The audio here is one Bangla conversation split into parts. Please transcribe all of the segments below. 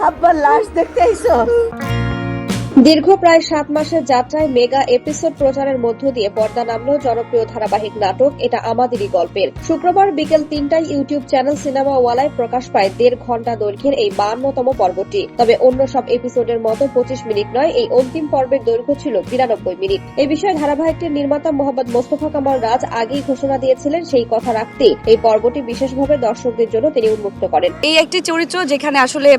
আব্বার লাশ দেখতে আইছো? দীর্ঘ প্রায় 7 মাসের যাত্রায় মেগা এপিসোড প্রচারের মধ্য দিয়ে পর্দা নামলো জনপ্রিয় ধারাবাহিক নাটক এটা আমাদেরই গল্পের। শুক্রবার বিকেল 3টায় ইউটিউব চ্যানেল সিনেমা ওয়ালায় প্রকাশ পায় 1.5 ঘন্টা দৈর্ঘ্যের এই 52তম পর্বটি। তবে অন্য সব এপিসোডের মতো 25 মিনিট নয়, এই অন্তিম পর্বের দৈর্ঘ্য ছিল 92 মিনিট। এই বিষয়ে ধারাবাহিকটির নির্মাতা মোহাম্মদ মোস্তফা কামাল রাজ আগেই ঘোষণা দিয়েছিলেন, সেই কথা রাখতেই এই পর্বটি বিশেষভাবে দর্শকদের জন্য তিনি উন্মুক্ত করেন। এই একটি চরিত্র যেখানে আসলে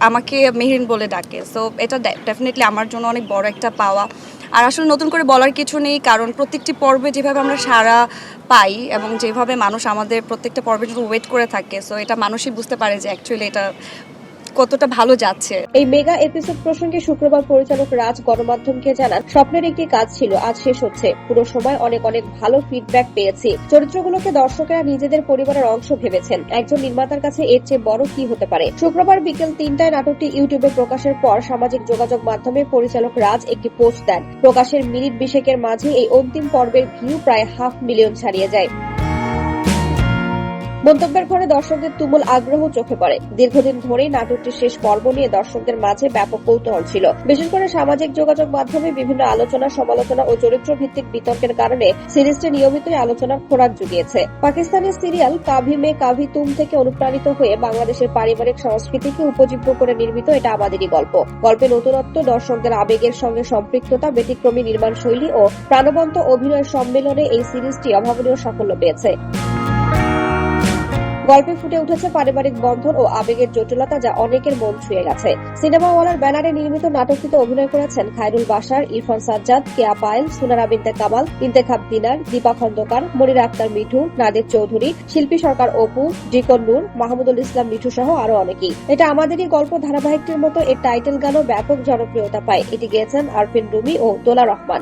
আমাকে মেহরিন বলে ডাকে, সো এটা ডেফিনেটলি আমার জন্য অনেক বড় একটা পাওয়া। আর আসলে নতুন করে বলার কিছু নেই, কারণ প্রত্যেকটি পর্বে যেভাবে আমরা সাড়া পাই এবং যেভাবে মানুষ আমাদের প্রত্যেকটা পর্বের জন্য ওয়েট করে থাকে, সো এটা মানুষই বুঝতে পারে যে অ্যাকচুয়ালি এটা কতটা ভালো যাচ্ছে। এই মেগা এপিসোড প্রসঙ্গে শুক্রবার পরিচালক রাজ গণমাধ্যমকে জানান, স্বপ্নের একটি কাজ ছিল, আজ শেষ হচ্ছে। পুরো সময় অনেক ভালো ফিডব্যাক পেয়েছি। চরিত্রগুলোকে দর্শকেরা নিজেদের পরিবারের অংশ ভেবেছেন। একজন নির্মাতার কাছে এর চেয়ে বড় কি হতে পারে। শুক্রবার বিকেল 3টায় নাটকটি ইউটিউবে প্রকাশের পর সামাজিক যোগাযোগ মাধ্যমে পরিচালক রাজ একটি পোস্ট দেন। প্রকাশের মিনিট 20 মাঝে এই অন্তিম পর্বের ভিউ প্রায় 500,000 ছাড়িয়ে যায়। মন্তব্যের পরে দর্শকদের তুমুল আগ্রহ চোখে পড়ে। দীর্ঘদিন ধরেই নাটকটির শেষ পর্ব নিয়ে দর্শকদের মাঝে ব্যাপক কৌতূহল ছিল। বিশেষ করে সামাজিক যোগাযোগ মাধ্যমে বিভিন্ন আলোচনা, সমালোচনা ও চরিত্র ভিত্তিক বিতর্কের কারণে সিরিজটি নিয়মিতই আলোচনার খোরাক জুগিয়েছে। পাকিস্তানি সিরিয়াল কাভি মে কাভি তুম থেকে অনুপ্রাণিত হয়ে বাংলাদেশের পারিবারিক সংস্কৃতিকে উপজীব্য করে নির্মিত এটা আমাদেরই গল্প। গল্পে নতুনত্ব, দর্শকদের আবেগের সঙ্গে সম্পৃক্ততা, ব্যতিক্রমী নির্মাণ শৈলী ও প্রাণবন্ত অভিনয়ের সম্মেলনে এই সিরিজটি অভাবনীয় সাফল্য পেয়েছে। গল্পে ফুটে উঠেছে পারিবারিক বন্ধন ও আবেগের জটিলতা, যা অনেকের মন ছুঁয়ে গেছে। সিনেমা ওয়ালার ব্যানারে নির্মিত নাটকটিতে অভিনয় করেছেন খায়রুল বাশার, ইরফান সাজ্জাদ, কেয়া পায়েল, সুনারা বিনতে কামাল, ইন্তেখাব দিনার, দীপা খন্দকার, মনিরা আক্তার মিঠু, নাদের চৌধুরী, শিল্পী সরকার অপু, ডিকন নূর, মাহমুদুল ইসলাম মিঠু সহ আরো অনেকেই। এটা আমাদেরই গল্প ধারাবাহিকটির মতো এর টাইটেল গানও ব্যাপক জনপ্রিয়তা পায়। এটি গেয়েছেন আরফিন রুমি ও দোলা রহমান।